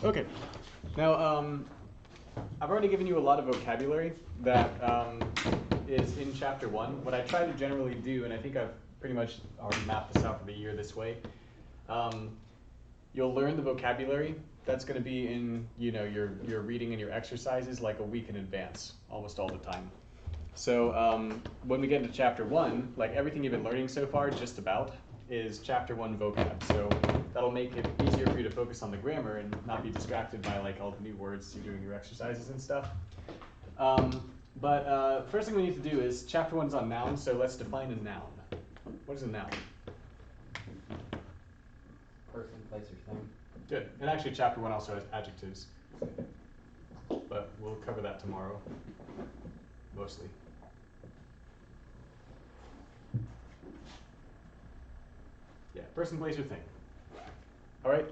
Okay. Now, I've already given you a lot of vocabulary that is in chapter 1. What I try to generally do, and I think I've pretty much already mapped this out for the year this way, you'll learn the vocabulary that's going to be in your reading and your exercises like a week in advance, almost all the time. So when we get into chapter 1, like everything you've been learning so far, just about, is chapter 1 vocab. So that'll make it easier for you to focus on the grammar and not be distracted by like all the new words you're doing your exercises and stuff. But first thing we need to do is chapter 1 is on nouns, so let's define a noun. What is a noun? Person, place, or thing. Good. And actually chapter 1 also has adjectives. But we'll cover that tomorrow, mostly. Yeah, person, place, or thing. All right.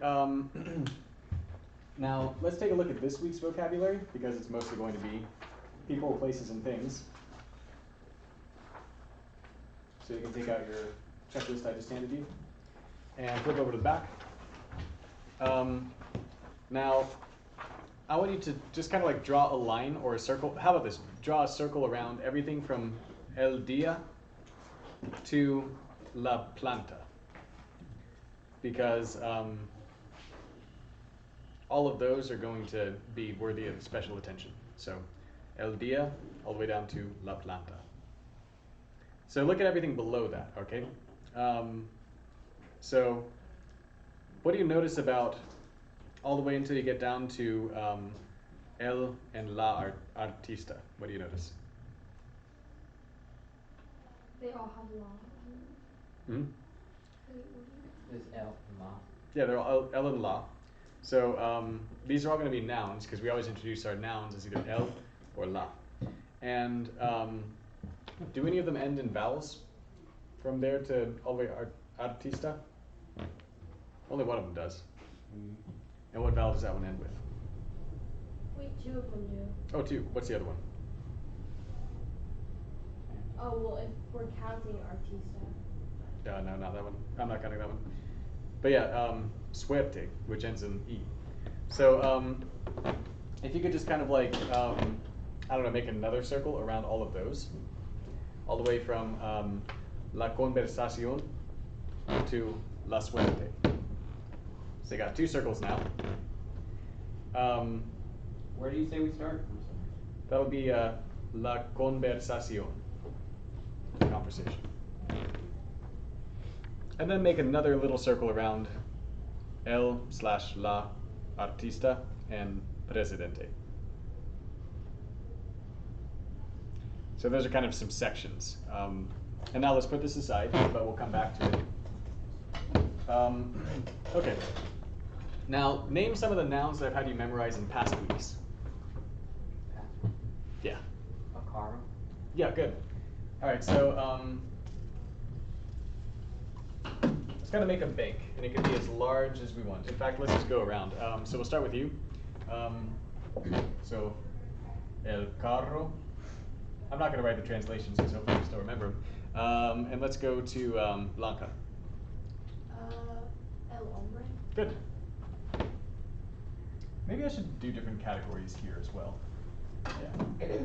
Now, let's take a look at this week's vocabulary, because it's mostly going to be people, places, and things. So you can take out your checklist I just handed you, and flip over to the back. Now, I want you to just kind of like draw a line or a circle. How about this? Draw a circle around everything from el día to la planta. Because all of those are going to be worthy of special attention. So, el día all the way down to la planta. So look at everything below that, okay? So what do you notice about all the way until you get down to el and la artista? What do you notice? They all have law. Hmm? There's el and la. Yeah, they're all el and la. So these are all going to be nouns because we always introduce our nouns as either el or la. And do any of them end in vowels from there to all the way artista? Only one of them does. And what vowel does that one end with? Wait, two of them do. Oh, two. What's the other one? Oh, well, if we're counting artista. No, not that one. I'm not counting that one. But yeah, suerte, which ends in E. So if you could just kind of like, I don't know, make another circle around all of those. All the way from la conversación to la suerte. So you got two circles now. Where do you say we start? That'll be la conversación, conversation. And then make another little circle around el/la artista and presidente. So those are kind of some sections. And now let's put this aside, but we'll come back to it. Okay. Now, name some of the nouns that I've had you memorize in past weeks. Yeah. A car. Yeah, good. All right, so let's kind of make a bank, and it can be as large as we want. In fact, let's just go around. So we'll start with you. So, el carro. I'm not going to write the translations because hopefully you still remember them. And let's go to Blanca. El hombre. Good. Maybe I should do different categories here as well. Yeah.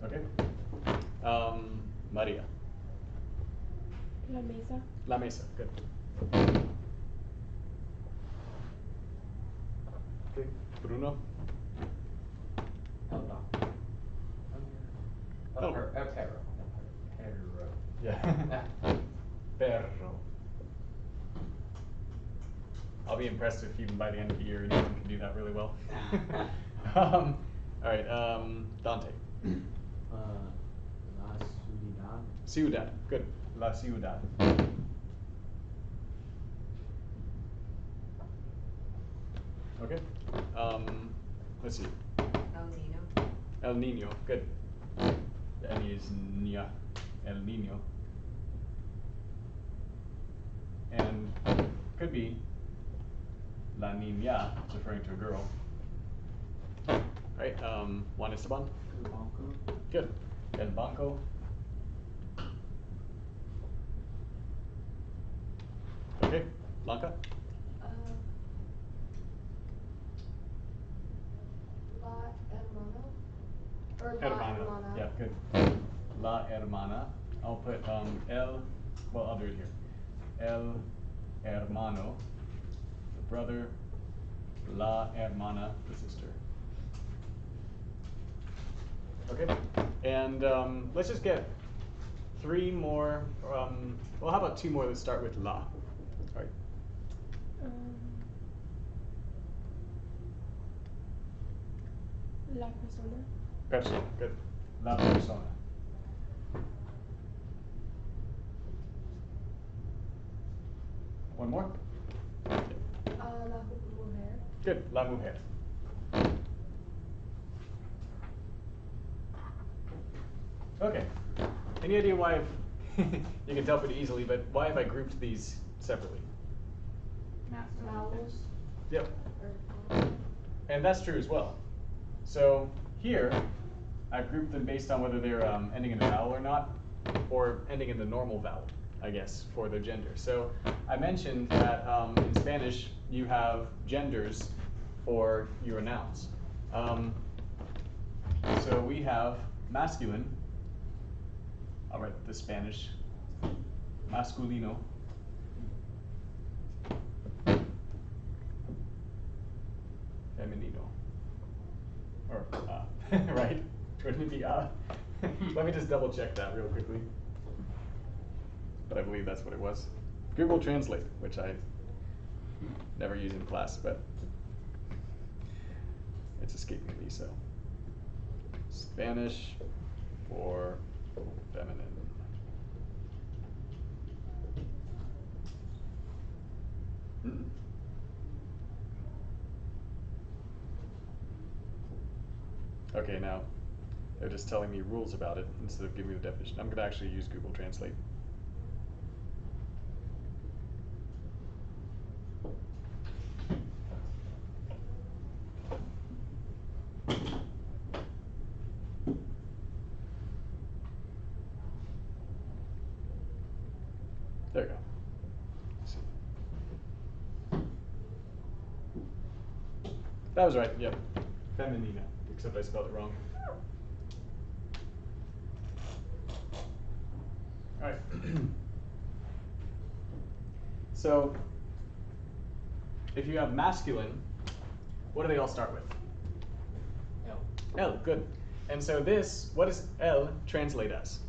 Okay. Maria. La mesa. La mesa. Good. Okay. Bruno. El doctor. Oh. Perro. Yeah. Perro. I'll be impressed if even by the end of the year anyone can do that really well. All right, Dante. La ciudad. Ciudad. Good. La ciudad. Okay. Let's see. El Nino. El Niño. Good. The N is Nia. El Niño. And could be La Niña, it's referring to a girl. Right, Juan Esteban. El banco. Good. El Banco. Okay. Blanca? La hermano. Or la Hermana. hermana. Yeah, good. La hermana. I'll put I'll do it here. El hermano, the brother. La hermana, the sister. Okay, and let's just get 3 more. Well, how about 2 more that start with la? All right. La persona. Persona, good. La persona. One more. La mujer. Good. La mujer. Okay. Any idea why you can tell pretty easily, but why have I grouped these separately? Masculine. Yep. Or And that's true as well. So here, I've grouped them based on whether they're ending in a vowel or not, or ending in the normal vowel, I guess, for their gender. So I mentioned that in Spanish, you have genders for your nouns. So we have masculine. I'll write the Spanish. Masculino. Femenino. Or, right? Wouldn't it be Let me just double check that real quickly. But I believe that's what it was. Google Translate, which I never use in class, but it's escaping me, so. Spanish for feminine. Mm-mm. Okay, now they're just telling me rules about it instead of giving me the definition. I'm going to actually use Google Translate. There you go. Let's see. That was right, yep. Feminina, except I spelled it wrong. All right. So, if you have masculine, what do they all start with? L. L, good. And so this, what does L translate as?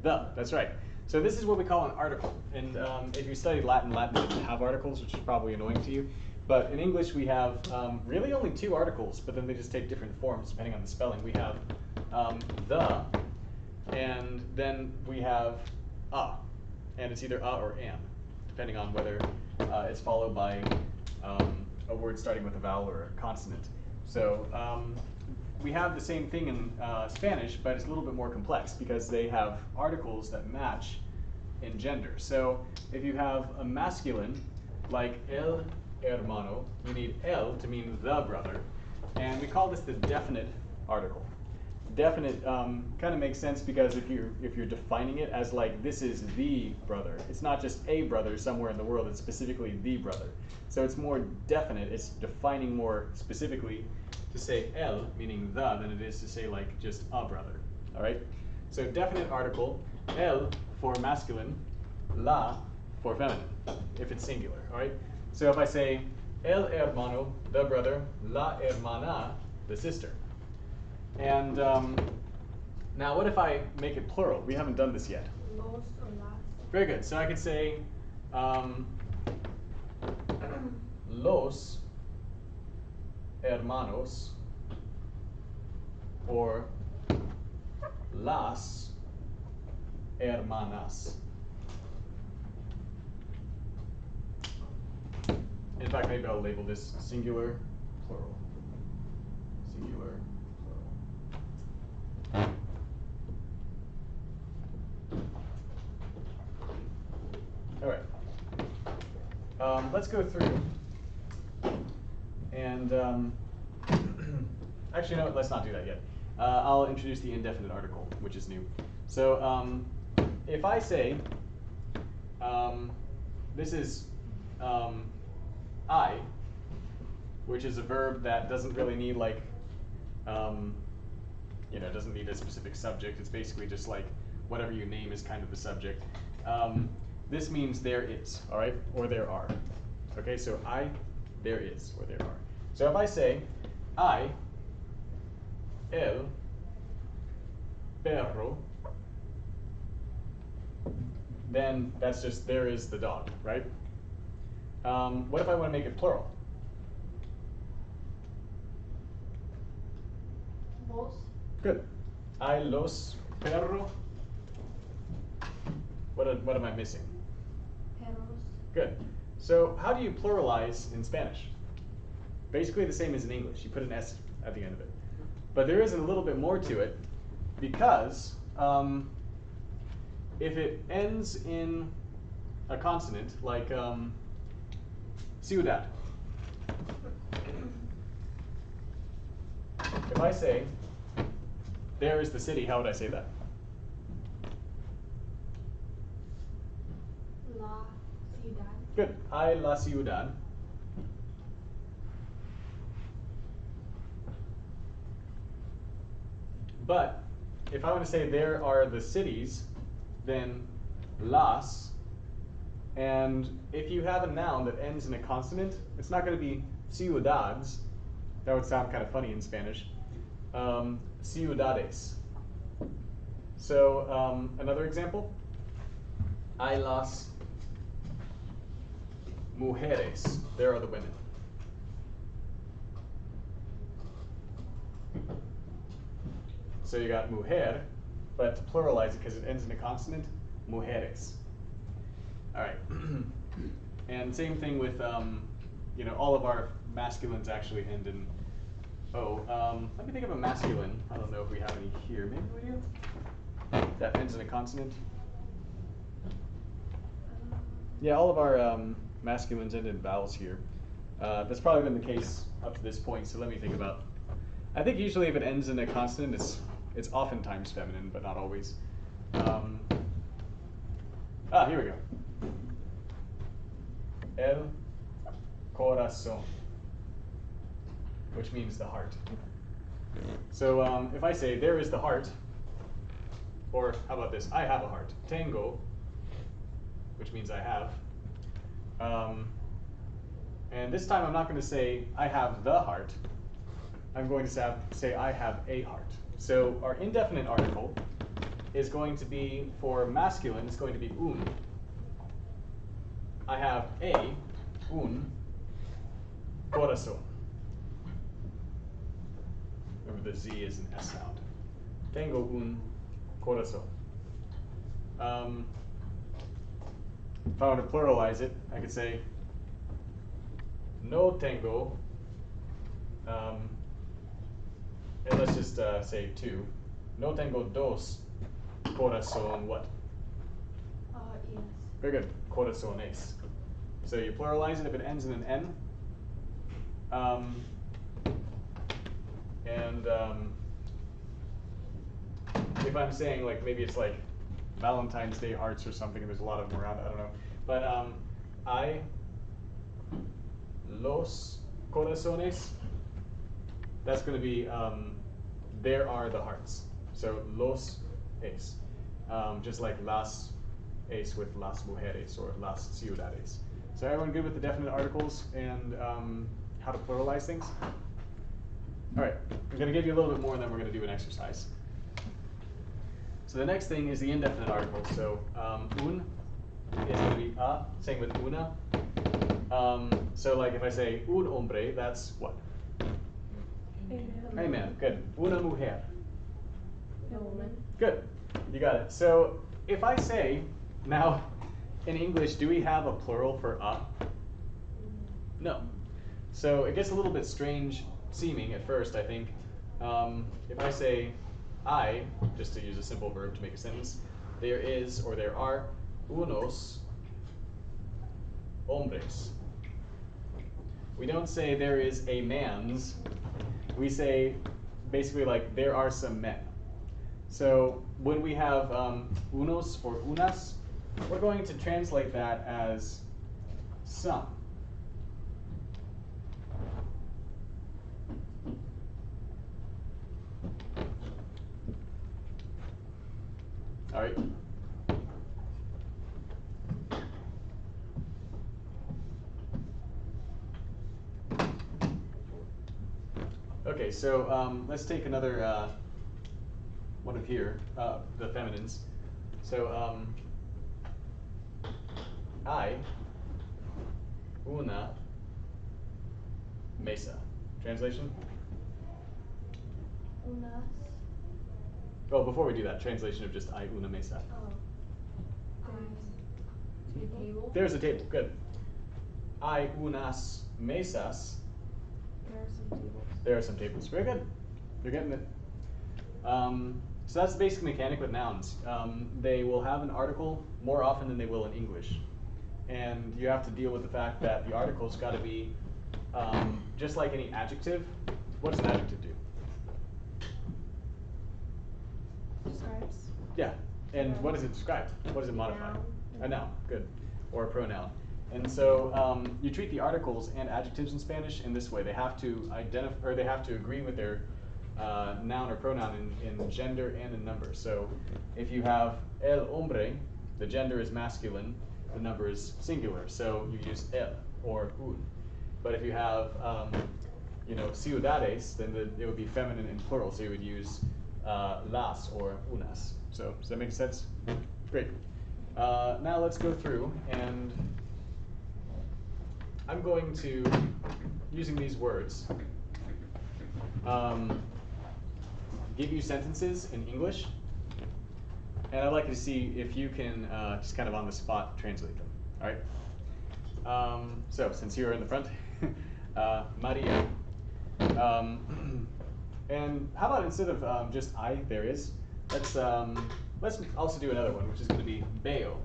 The, that's right. So this is what we call an article. And if you studied Latin, Latin doesn't have articles, which is probably annoying to you. But in English, we have really only 2 articles, but then they just take different forms depending on the spelling. We have the, and then we have a. And it's either a or an, depending on whether it's followed by a word starting with a vowel or a consonant. So we have the same thing in Spanish, but it's a little bit more complex because they have articles that match in gender. So if you have a masculine, like el hermano, you need el to mean the brother. And we call this the definite article. Definite kind of makes sense because if you're defining it as like this is the brother, it's not just a brother somewhere in the world, it's specifically the brother. So it's more definite, it's defining more specifically to say el, meaning the, than it is to say like just a brother, all right? So definite article, el for masculine, la for feminine, if it's singular, all right? So if I say el hermano, the brother, la hermana, the sister. And now what if I make it plural? We haven't done this yet. Los or las. Very good. So I could say los hermanos or las hermanas. In fact, maybe I'll label this singular, plural. Singular, plural. All right. Let's go through. And actually, no, let's not do that yet. I'll introduce the indefinite article, which is new. So if I say, this is I, which is a verb that doesn't really need like, doesn't need a specific subject. It's basically just like whatever you name is kind of the subject. This means there is, all right, or there are. Okay, so there is, or there are. So if I say, el perro, then that's just there is the dog, right? What if I want to make it plural? Los. Good. Los perro. What am I missing? Perros. Good. So how do you pluralize in Spanish? Basically the same as in English. You put an S at the end of it. But there is a little bit more to it because if it ends in a consonant, like ciudad. If I say, there is the city, how would I say that? La ciudad. Good. La ciudad. But if I want to say there are the cities, then las, and if you have a noun that ends in a consonant, it's not going to be ciudades. That would sound kind of funny in Spanish. Ciudades. So another example. Hay las mujeres. There are the women. So you got mujer, but to pluralize it because it ends in a consonant, mujeres. All right. And same thing with, all of our masculines actually end in O. Let me think of a masculine. I don't know if we have any here. Maybe we do. That ends in a consonant. Yeah, all of our masculines end in vowels here. That's probably been the case up to this point, so let me think about. I think usually if it ends in a consonant, it's oftentimes feminine, but not always. Here we go. El corazón, which means the heart. So if I say there is the heart, or how about this? I have a heart. Tengo, which means I have. And this time I'm not going to say I have the heart. I'm going to say I have a heart. So our indefinite article is going to be, for masculine, it's going to be un. I have un corazón. Remember the Z is an S sound. Tengo un corazón. If I want to pluralize it, I could say no tengo, and let's just say two. No tengo dos corazón what? Yes. Very good. Corazones. So you pluralize it if it ends in an N. If I'm saying like maybe it's like Valentine's Day hearts or something, and there's a lot of them around, I don't know. But I los corazones, that's going to be there are the hearts. So los es, just like las es with las mujeres or las ciudades. So everyone good with the definite articles and how to pluralize things? All right, I'm going to give you a little bit more and then we're going to do an exercise. So the next thing is the indefinite article. So un is going to be a, same with una. So like if I say un hombre, that's what? Amen. Amen. Good. Una mujer. No woman. Good. You got it. So if I say, now in English, do we have a plural for a? No. So it gets a little bit strange seeming at first, I think. If I say I, just to use a simple verb to make a sentence, there is or there are unos hombres. We don't say there is a man's. We say basically like there are some men. So when we have unos or unas, we're going to translate that as some. All right. Okay, so let's take another one of here, the feminines. So I, una, mesa. Translation? Unas. Oh, before we do that, translation of just I, una, mesa. Oh. There's a table. There's a table, good. I, unas, mesas. There are some tables. There are some tables. Very good. You're getting it. So that's the basic mechanic with nouns. They will have an article more often than they will in English. And you have to deal with the fact that the article's got to be, just like any adjective. What does an adjective do? Describes. Yeah. And what does it describe? What does it modify? Noun. A noun. Good. Or a pronoun. And so you treat the articles and adjectives in Spanish in this way. They have to identify, or they have to agree with their noun or pronoun in gender and in number. So if you have el hombre, the gender is masculine, the number is singular. So you use el or un. But if you have, ciudades, then it would be feminine and plural. So you would use las or unas. So does that make sense? Great. Now let's go through, and I'm going to, using these words, give you sentences in English, and I'd like to see if you can just kind of on the spot translate them. All right. So since you're in the front, Maria. And how about instead of just I, there is, let's also do another one, which is going to be veo.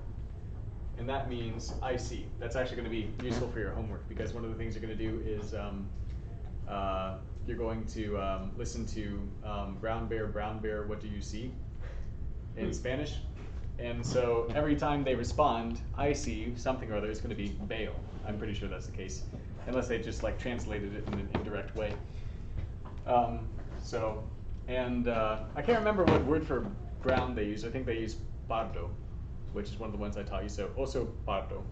And that means I see. That's actually going to be useful for your homework, because one of the things you're going to do is you're going to listen to brown bear, what do you see? In Spanish. And so every time they respond, I see something or other, it's going to be veo. I'm pretty sure that's the case, unless they just like translated it in an indirect way. I can't remember what word for brown they use. I think they use pardo, which is one of the ones I taught you. So also pardo.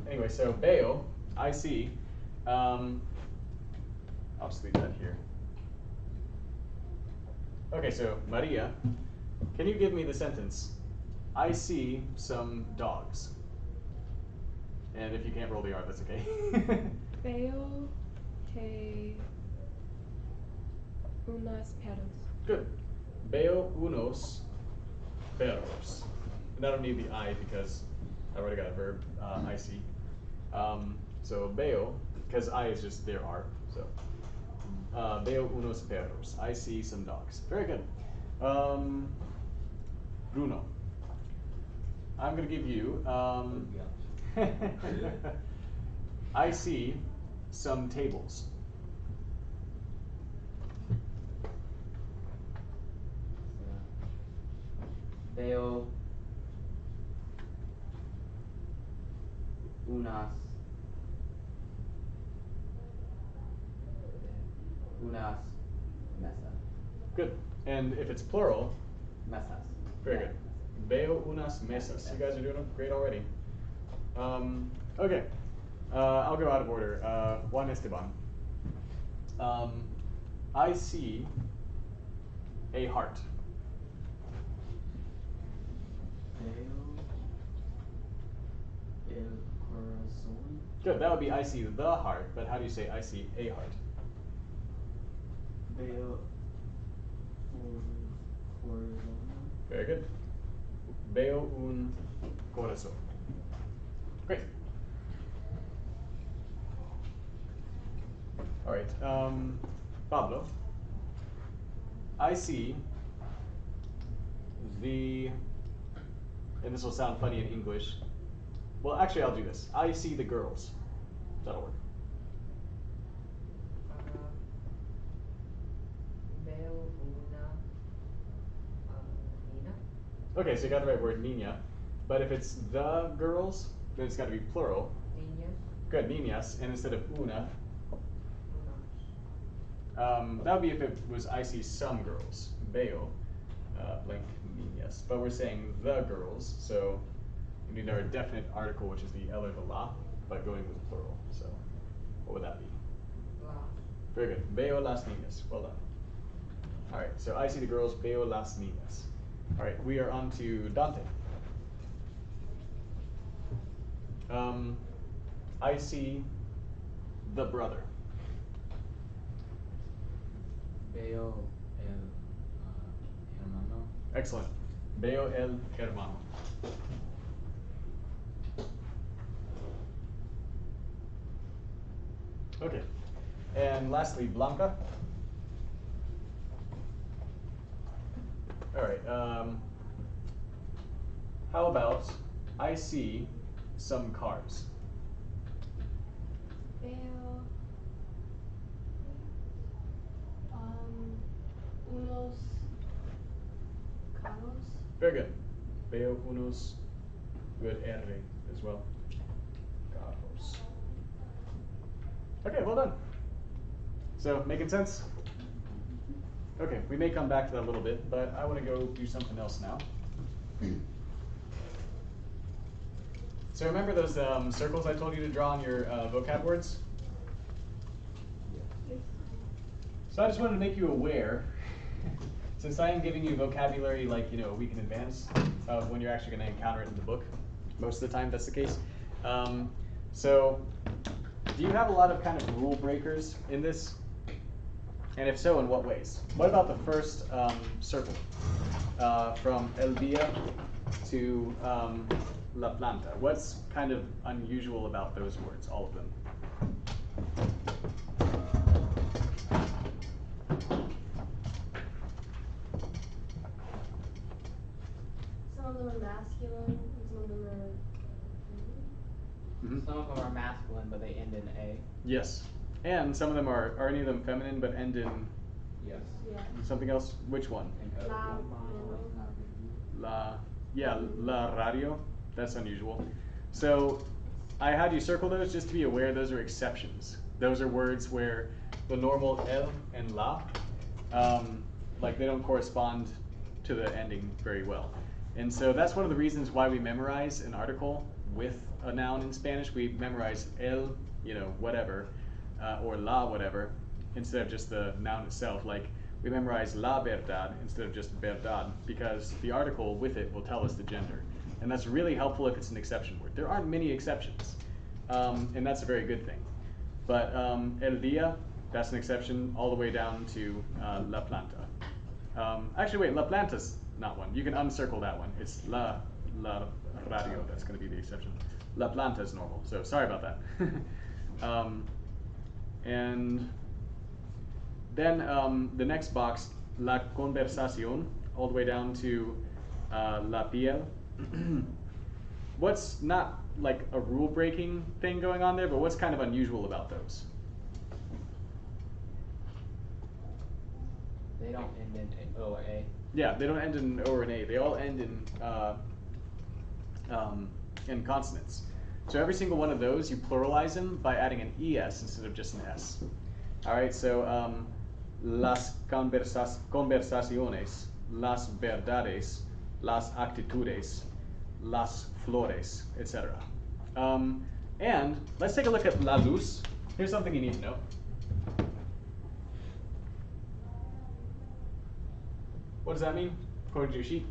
Anyway, so veo, I see. I'll just leave that here. Okay, so Maria, can you give me the sentence? I see some dogs. And if you can't roll the R, that's okay. Veo que unos perros. Good. Veo unos perros. And I don't need the I because I already got a verb, I see. So veo, because I is just there are. So veo unos perros. I see some dogs. Very good. Bruno. I'm going to give you, I see some tables. Veo unas mesas. Good. And if it's plural, Mesas. very good. Veo unas mesas. You guys are doing great already. Okay. I'll go out of order. Juan Esteban. I see a heart. Veo el corazón. Good. That would be I see the heart, but how do you say I see a heart? Veo corazón. Very good. Veo un corazón. Great. All right. Pablo. I see the, and this will sound funny in English. Well, actually, I'll do this. I see the girls. That'll work. Veo una niña. Okay, so you got the right word, niña. But if it's the girls, then it's got to be plural. Niñas. Good, niñas, and instead of una, Unas. that would be if it was I see some girls, veo, blank niñas. But we're saying the girls, so we need our definite article, which is the el or the la, but going with plural. So what would that be? Las. Very good. Veo las niñas. Well done. All right, so I see the girls, veo las niñas. All right, we are on to Dante. I see the brother. Veo el hermano. Excellent. Veo el hermano. Okay. And lastly, Blanca. All right. How about I see some cars? Veo unos carros. Very good. Veo unos. Good R as well. Carros. Okay, well done. So, making sense? Okay, we may come back to that a little bit, but I want to go do something else now. So remember those circles I told you to draw on your vocab words? Yes. So I just wanted to make you aware, since I am giving you vocabulary like, a week in advance of when you're actually going to encounter it in the book. Most of the time that's the case. So do you have a lot of kind of rule breakers in this? And if so, in what ways? What about the first circle? From El Dia to La Planta. What's kind of unusual about those words, all of them? Some of them are masculine, and some of them are Mhm. Some of them are masculine, but they end in A. Yes. And some of them are any of them feminine but end in Yes. yeah. something else? Which one? La, La, yeah, la radio. That's unusual. So I had you circle those just to be aware those are exceptions. Those are words where the normal el and la, like they don't correspond to the ending very well. And so that's one of the reasons why we memorize an article with a noun in Spanish. We memorize el, whatever, or la whatever, instead of just the noun itself. Like we memorize la verdad instead of just verdad, because the article with it will tell us the gender. And that's really helpful if it's an exception word. There aren't many exceptions, and that's a very good thing. But el dia, that's an exception all the way down to la planta. Actually, wait, la planta's not one. You can uncircle that one. It's la radio, that's going to be the exception. La planta is normal, so sorry about that. And then the next box, la conversación, all the way down to la piel. What's not like a rule breaking thing going on there, but what's kind of unusual about those? They don't end in O or A. Yeah, they don't end in O or an A. They all end in consonants. So every single one of those, you pluralize them by adding an ES instead of just an S. All right, so las conversaciones, las verdades, las actitudes, las flores, etc. And let's take a look at la luz. Here's something you need to know. What does that mean, according to your sheet?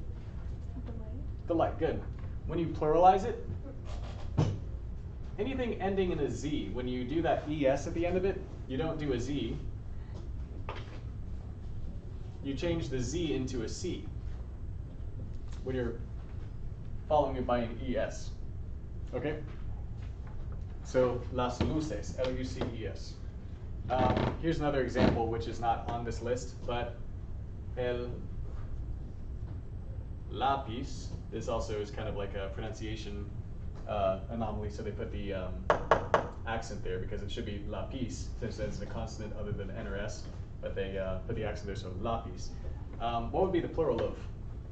The light. The light, good. When you pluralize it, anything ending in a Z, when you do that ES at the end of it, you don't do a Z. You change the Z into a C when you're following it by an ES. Okay? So, las luces, L-U-C-E-S. Here's another example which is not on this list, but el lápiz, this also is kind of like a pronunciation anomaly, so they put the accent there because it should be lápiz, since it's a consonant other than N or S, but they put the accent there, so lápiz. What would be the plural of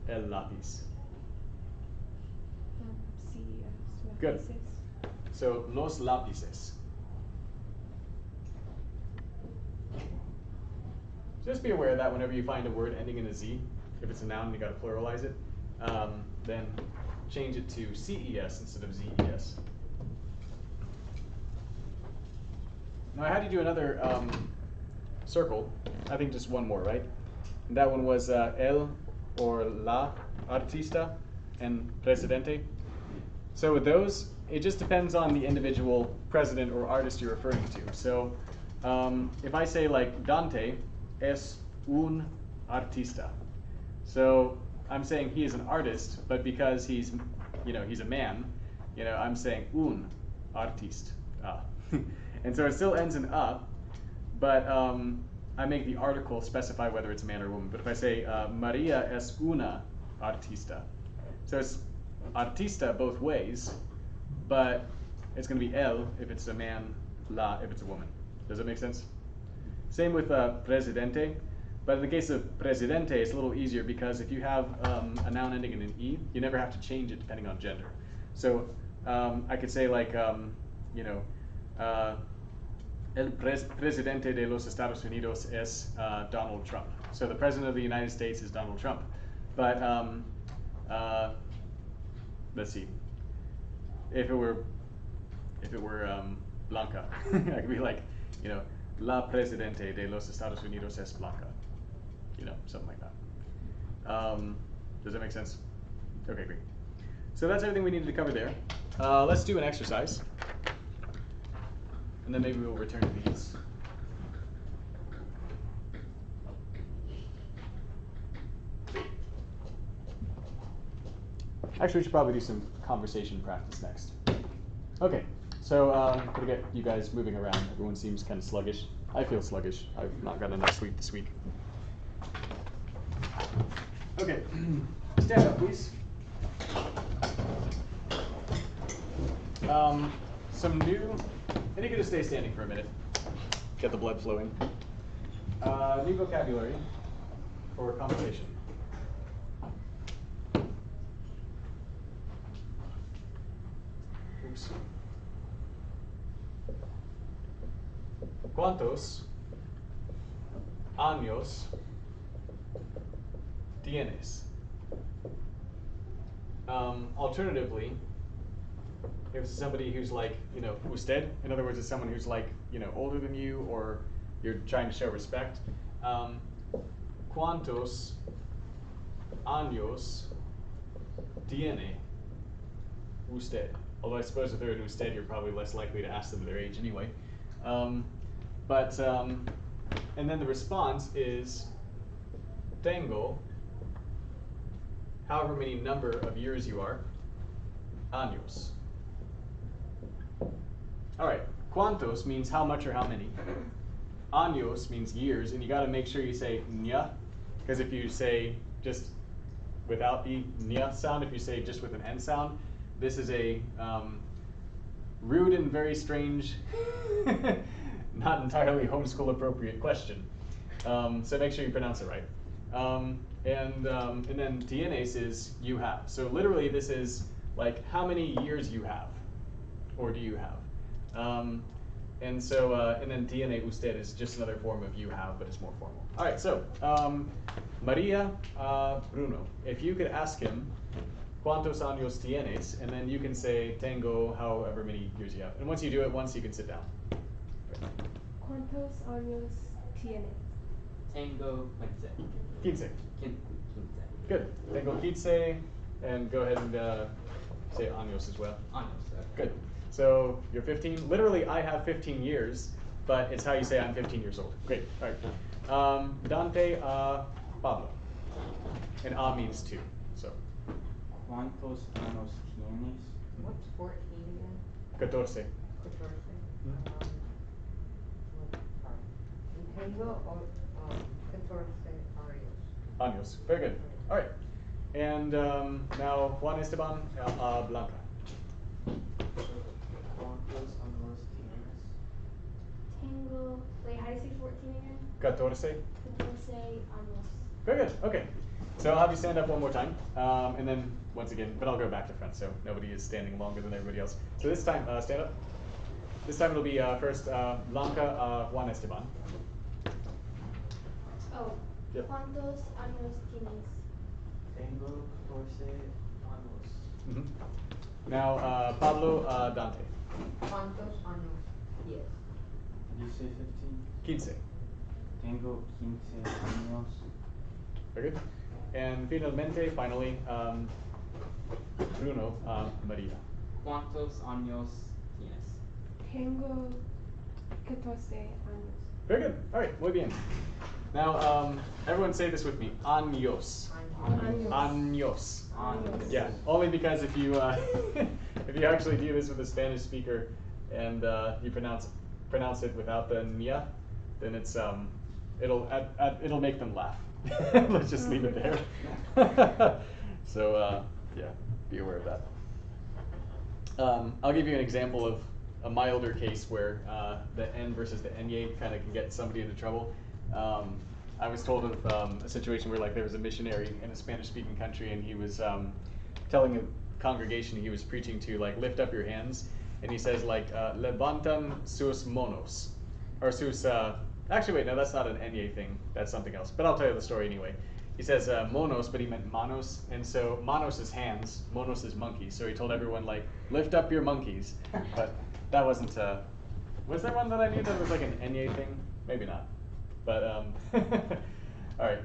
el lápiz? CES. Good. Lápices. So los lápices. Just be aware of that whenever you find a word ending in a Z, if it's a noun and you got to pluralize it, then change it to CES instead of ZES. Now I had you do another circle, I think just one more, right? And that one was el or la artista and presidente. So with those, it just depends on the individual president or artist you're referring to. So if I say like Dante es un artista, so I'm saying he is an artist, but because he's a man, I'm saying un artist. And so it still ends in but I make the article specify whether it's a man or a woman. But if I say Maria es una artista, so it's artista both ways, but it's going to be el if it's a man, la if it's a woman. Does that make sense? Same with presidente, but in the case of presidente, it's a little easier because if you have a noun ending in an E, you never have to change it depending on gender. So I could say like, el presidente de los Estados Unidos es Donald Trump. So the president of the United States is Donald Trump. But let's see. If it were Blanca, I could be like, la presidente de los Estados Unidos es Blanca. Something like that. Does that make sense? Okay, great. So that's everything we needed to cover there. Let's do an exercise. And then maybe we'll return to these. Actually, we should probably do some conversation practice next. Okay, so I'm going to get you guys moving around. Everyone seems kind of sluggish. I feel sluggish. I've not gotten enough sleep this week. Okay, stand up, please. Some new, and you can just stay standing for a minute. Get the blood flowing. New vocabulary for conversation. Oops. ¿Cuántos años tienes? Alternatively, if it's somebody who's like, usted, in other words, it's someone who's like, older than you, or you're trying to show respect. ¿Cuántos años tiene usted? Although I suppose if they're an usted, you're probably less likely to ask them their age anyway. And then the response is tengo, however many number of years you are, años. All right, cuántos means how much or how many. Años means years, and you got to make sure you say ña, because if you say just without the ña sound, if you say just with an n sound, this is a rude and very strange, not entirely homeschool appropriate question. So make sure you pronounce it right. And then tienes is you have. So literally this is like how many years you have, or do you have. And then tiene usted is just another form of you have, but it's more formal. All right, so Maria Bruno, if you could ask him, ¿Cuántos años tienes? And then you can say, tengo however many years you have. And once you do it once, you can sit down. ¿Cuántos años tienes? Tengo 15. 15. Good. Tengo 15. And go ahead and say años as well. Años. Good. So you're 15. Literally, I have 15 years, but it's how you say I'm 15 years old. Great. All right. Dante Pablo. And a means two. So. ¿Cuántos años tienes? What's 14 again? 14. 14. Tengo 14 años. Años. Very good. All right. And now Juan Esteban Blanca. ¿Cuántos años tienes? Wait, how do you say 14 again? 14. 14 años. Very good. Okay. So I'll have you stand up one more time, and then once again, but I'll go back to front so nobody is standing longer than everybody else. So this time, stand up. This time it'll be first Blanca, Juan Esteban. Oh. Yep. ¿Cuántos años tienes? Tengo 14 años. Mm-hmm. Now Pablo, Dante. ¿Cuántos años? Yes. Did you say 15? 15. Tengo 15 años. Very good. And finally, Bruno, Maria. ¿Cuántos años tienes? Tengo 14 años. Very good. All right, muy bien. Now, everyone say this with me. Años. Años. Años. Años. Yeah, only because if you if you actually do this with a Spanish speaker and you pronounce it without the nia, then it's it'll make them laugh. Let's just leave it there. So yeah, be aware of that. I'll give you an example of a milder case where the N versus the Nye kind of can get somebody into trouble. I was told of a situation where like there was a missionary in a Spanish-speaking country, and he was telling a congregation he was preaching to like lift up your hands, and he says like levantan sus monos, or sus. Actually, wait, no, that's not an Nye thing. That's something else. But I'll tell you the story anyway. He says monos, but he meant manos, and so manos is hands, monos is monkeys. So he told everyone like lift up your monkeys, but that wasn't. Was there one that I knew that was like an Nye thing? Maybe not. But all right.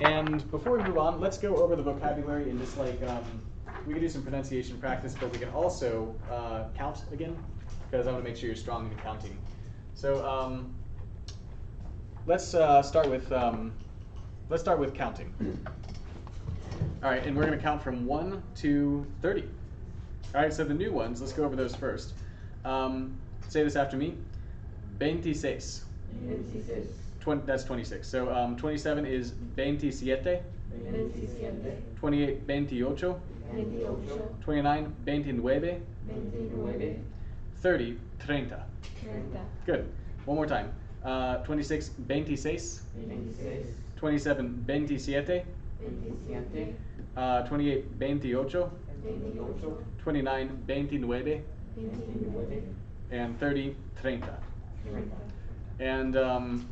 And before we move on, let's go over the vocabulary and just like we can do some pronunciation practice, but we can also count again because I want to make sure you're strong in counting. So let's start with counting. All right, and we're going to count from 1 to 30. All right, so the new ones, let's go over those first. Say this after me. 26. 26. That's 26. So 27 is 27. 27. 28, 28. 28. 29, 29. 29. 30, 30. 30. Good. One more time. 26, 26. 26. 27, 27. 27. 28, 28. 28. 29, 29. 29. And 30, 30. 30. And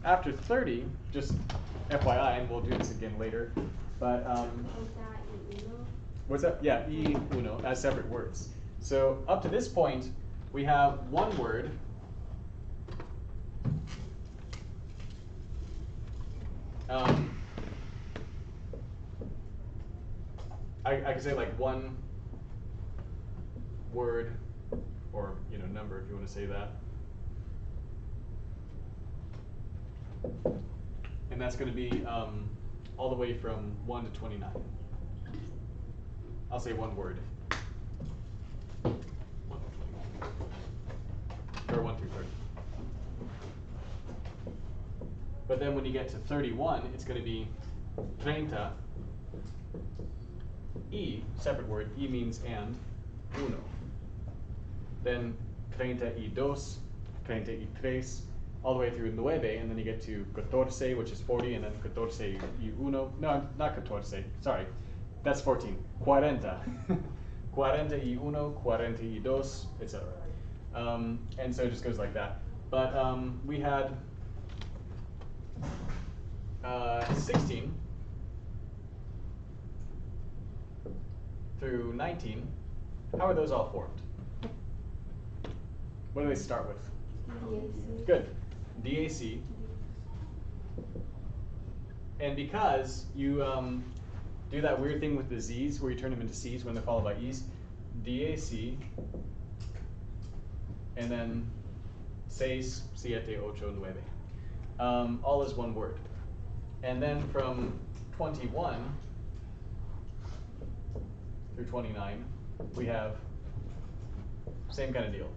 after 30, just FYI, and we'll do this again later, but Otra y uno. what's that? Yeah, y uno as separate words. So up to this point, we have one word. I can say like one word, or number if you want to say that. And that's going to be all the way from 1 to 29. I'll say one word. 1 to 29. Or 1 through 30. But then when you get to 31, it's going to be 30. Y, separate word. Y means and. Uno. Then 32, 33, all the way through 9, and then you get to 14, which is 40, and then 14 y uno. No, not 14. Sorry, that's 14. 40. 40 y uno, 42, etc. And so it just goes like that. But we had 16 through 19. How are those all formed? What do they start with? DAC. Good. DAC. And because you do that weird thing with the Z's where you turn them into C's when they're followed by E's, DAC, and then 6, 7, 8, 9. All is one word. And then from 21 through 29, we have same kind of deal.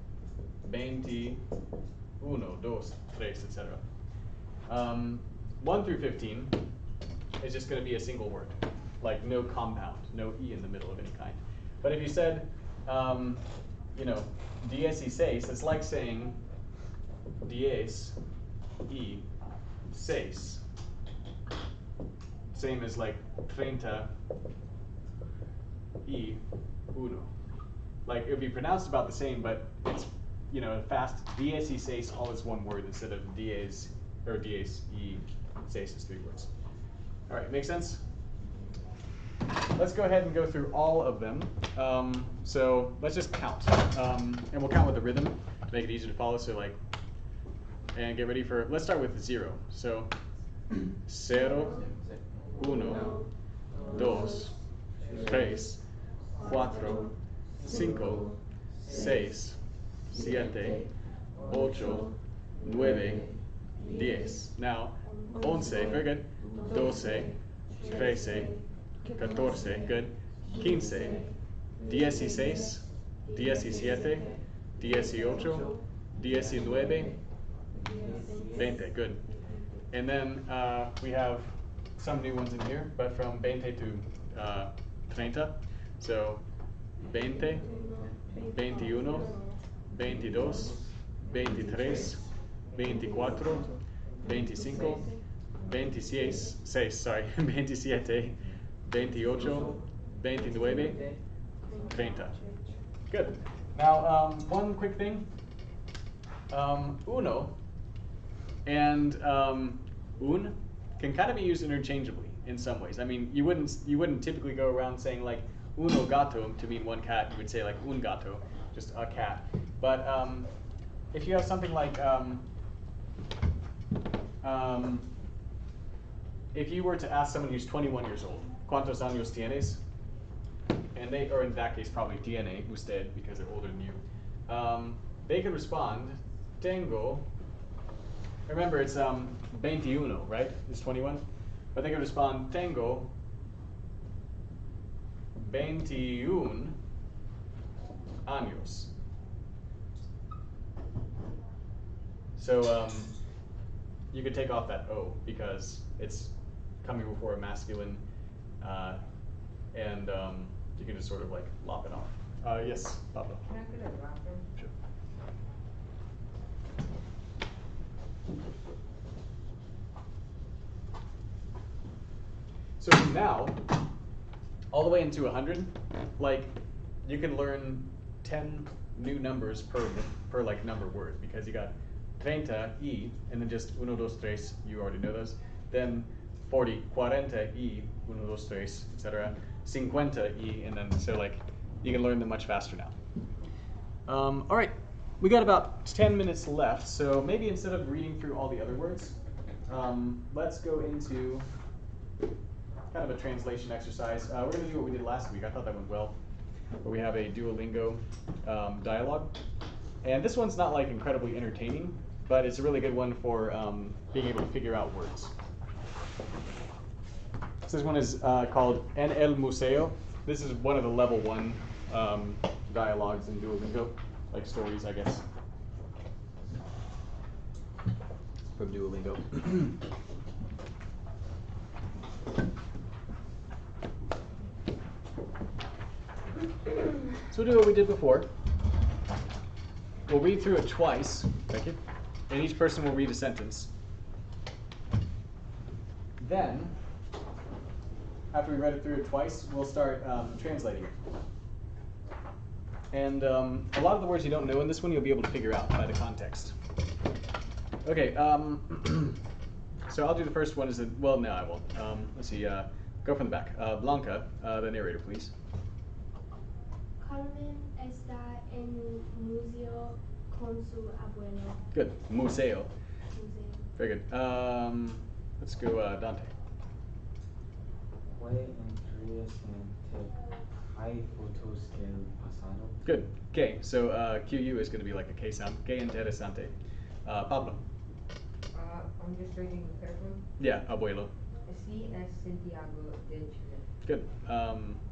20, 1, 2, 3, etc. 1 through 15 is just going to be a single word, like no compound, no E in the middle of any kind. But if you said, dieciséis, it's like saying diez y seis. same as like 31. Like it would be pronounced about the same, but it's, you know, fast. 16 all is one word instead of diez or 16 is 3 words. All right, make sense? Let's go ahead and go through all of them. So let's just count, and we'll count with the rhythm to make it easier to follow. So like, and get ready for. Let's start with 0. So 0, 1, 2, 3, 4, 5, 6, 7, 8, 9, 10. Now 11, very good. 12, 13, 14, good. 15, 16, 17, 18, 19, 20, good. And then we have some new ones in here, but from 20 to 30. So 20, 21, 22, 23, 24, 25, 26, 27, 28, 29, 30. Good. Now, one quick thing. Uno and un can kind of be used interchangeably in some ways. I mean, you wouldn't typically go around saying like uno gato to mean one cat. You would say like un gato, just a cat. But if you have something like if you were to ask someone who's 21 years old, ¿cuántos años tienes? And they, or in that case, probably tiene usted because they're older than you. They could respond, tengo. Remember, it's 21, right? It's 21. But they could respond, tengo 21 años. So you could take off that O because it's coming before a masculine, and you can just sort of like lop it off. Yes, Pablo. Can I get a bathroom? Sure. So from now, all the way into 100, like you can learn 10 new numbers per like number word, because you got 30 y and then just 1, 2, 3, you already know those. Then 40, 40 y, 1, 2, 3, etc. 50 y, and then so like you can learn them much faster now. All right, we got about 10 minutes left, so maybe instead of reading through all the other words, let's go into kind of a translation exercise. We're going to do what we did last week. I thought that went well, where we have a Duolingo dialogue. And this one's not like incredibly entertaining, but it's a really good one for being able to figure out words. So this one is called En el Museo. This is one of the level 1 dialogues in Duolingo, like stories, I guess, from Duolingo. So we'll do what we did before. We'll read through it twice, thank you, and each person will read a sentence. Then, after we read it through it twice, we'll start translating it. And a lot of the words you don't know in this one, you'll be able to figure out by the context. Okay, so I'll do the first one. Well, no, I won't. Let's see, go from the back. Blanca, the narrator, please. Carmen está en el museo con su abuelo. Good, museo. Museo. Very good. Let's go Dante. Fue interesante. Hay fotos del pasado. Good. Okay, so QU is going to be like a K sound. Que interesante. Pablo. I'm just reading carefully. Yeah, abuelo. Sí es Santiago de Chile. Good.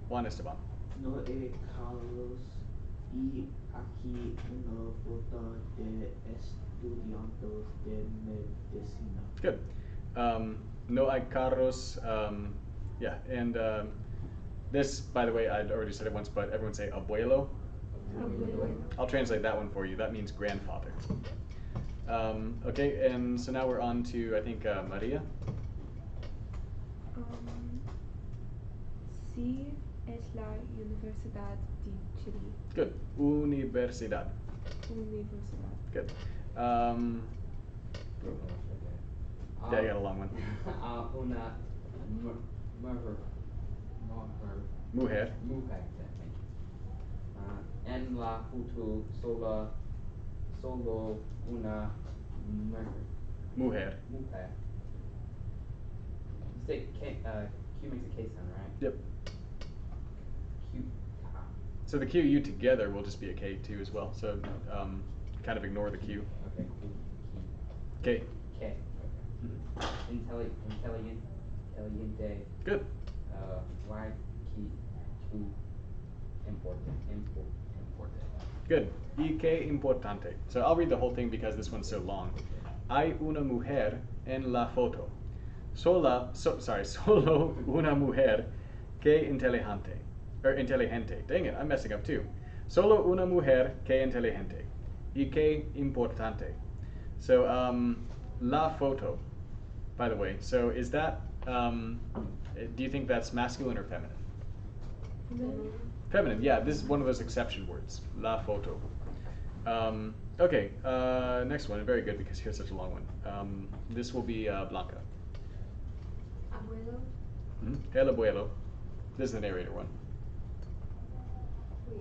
Juan Esteban. No he Carlos y aquí una foto de estudiantes de medicina. Good. No hay carros. Yeah, and this, by the way, I'd already said it once, but everyone say abuelo. I'll translate that one for you. That means grandfather. Okay, and so now we're on to, I think, Maria. Sí es la Universidad de Chile. Good. Universidad. Universidad. Good. Bruno. Okay. Yeah, you got a long one. Una mujer. Mujer. Mujer, thank you. En la foto solo una mujer. Mujer. Mujer. You say K, Q makes a K sound, right? Yep. Q. So the Q U together will just be a K too as well. So kind of ignore the Q. Okay, cool. K. K. Okay. Intelligente. Good. Y. Key. Q. Important. Good. Y que importante. So I'll read the whole thing because this one's so long. Hay una mujer en la foto. Solo una mujer que inteligente. Inteligente. Dang it, I'm messing up too. Solo una mujer que inteligente. Y que importante. So, la foto, by the way. So is that, do you think that's masculine or feminine? Feminine. Feminine, yeah, this is one of those exception words. La foto. Okay, next one, very good because here's such a long one. This will be Blanca. Abuelo. El abuelo. This is the narrator one. Wait,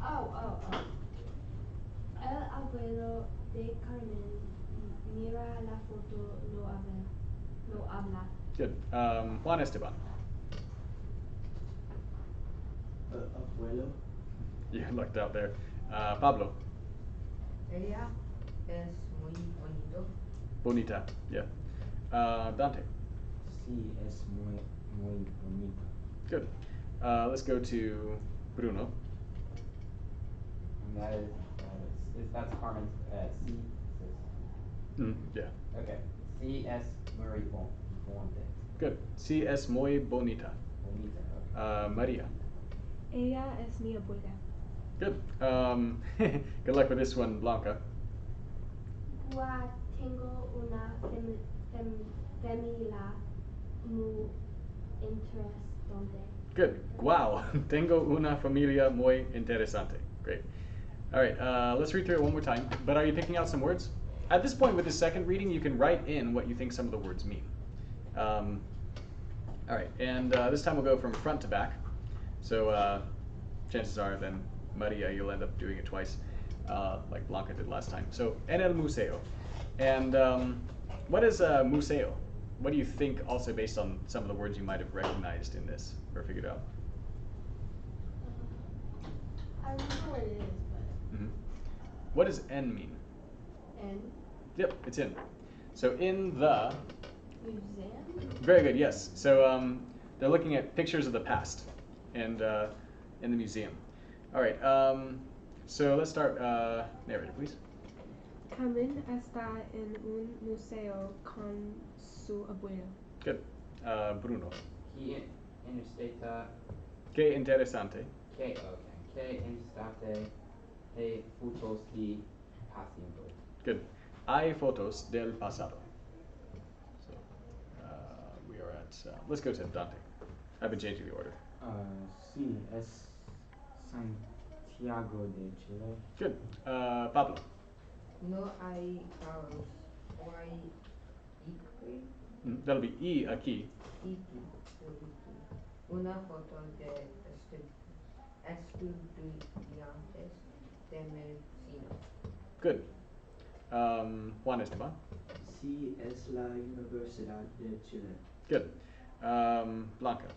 what? Oh. El abuelo de Carmen mira la foto, no habla. Good. Juan Esteban. Abuelo. You lucked out there. Pablo. Ella es muy bonito. Bonita. Yeah. Dante. Sí, es muy bonita. Good. Let's go to Bruno. And that's Carmen's C. Yeah. Okay. C es muy bonita. Good. Sí es muy bonita. Bonita. Okay. Maria. Ella es mi abuela. Good. Good luck with this one, Blanca. Tengo una familia muy interesante. Good. Wow. Tengo una familia muy interesante. Great. All right. Let's read through it one more time. But are you picking out some words? At this point, with the second reading, you can write in what you think some of the words mean. All right. And this time we'll go from front to back. So chances are then, Maria, you'll end up doing it twice, like Blanca did last time. So, en el museo. And what is a museo? What do you think, also based on some of the words you might have recognized in this or figured out? I don't know what it is, but. What does en mean? And Yep, it's in. So in the, museum? very good, yes. So they're looking at pictures of the past and in the museum. All right, so let's start, narrator, please. Carmen está en un museo con su abuelo. Good. Bruno. He interstata. Qué interesante. Que interestate. He fotos de pasado. Good. Hay fotos del pasado. So we are at, let's go to Dante. I've been changing the order. Sí, es Santiago de Chile. Good. Pablo. No hay carros. Why That'll be y aquí. Una foto de estudiantes de medicina. Good. Juan Esteban. Sí es la Universidad de Chile. Good. Blanca.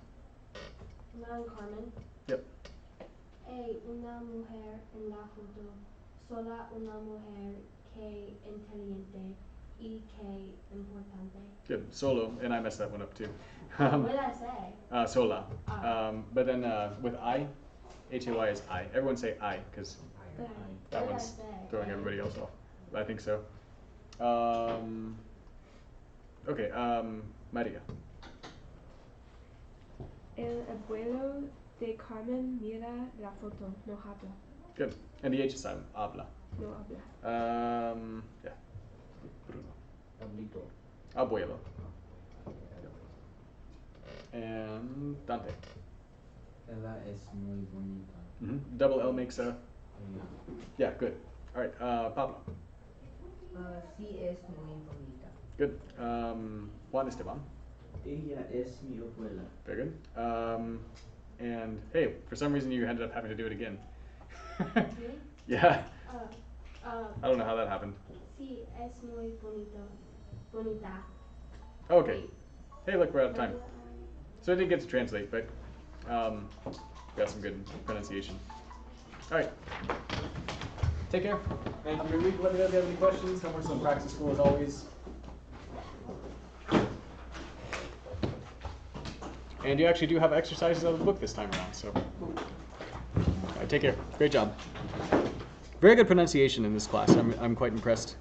Non Carmen. Yep. Hay una mujer en la foto. Sola una mujer que inteligente y que importante. Good. Solo, and I messed that one up too. What did I say? Sola. Ah. But then with I, H-A-Y is I. Everyone say I, because Good. that What did I one's say? throwing everybody else off. I think so. Okay, Maria. El abuelo de Carmen mira la foto, no habla. Good. And the H is silent. Habla. No habla. Yeah. Bruno. Abuelito. Abuelo. And Dante. Ella es muy bonita. Double L makes a. Ella. Yeah, good. All right, Pablo. Sí es muy bonita. Good. Juan Esteban. Ella es mi abuela. Very good. And hey, for some reason you ended up having to do it again. Me? Yeah. Uh, I don't know how that happened. sí, es muy bonita. Okay. Hey, look, we're out of time. So I didn't get to translate, but got some good pronunciation. All right. Take care. Thank you. Good week. Let me know if you have any questions. Homework's on practice school as always. And you actually do have exercises out of the book this time around, so. All right, take care. Great job. Very good pronunciation in this class. I'm quite impressed.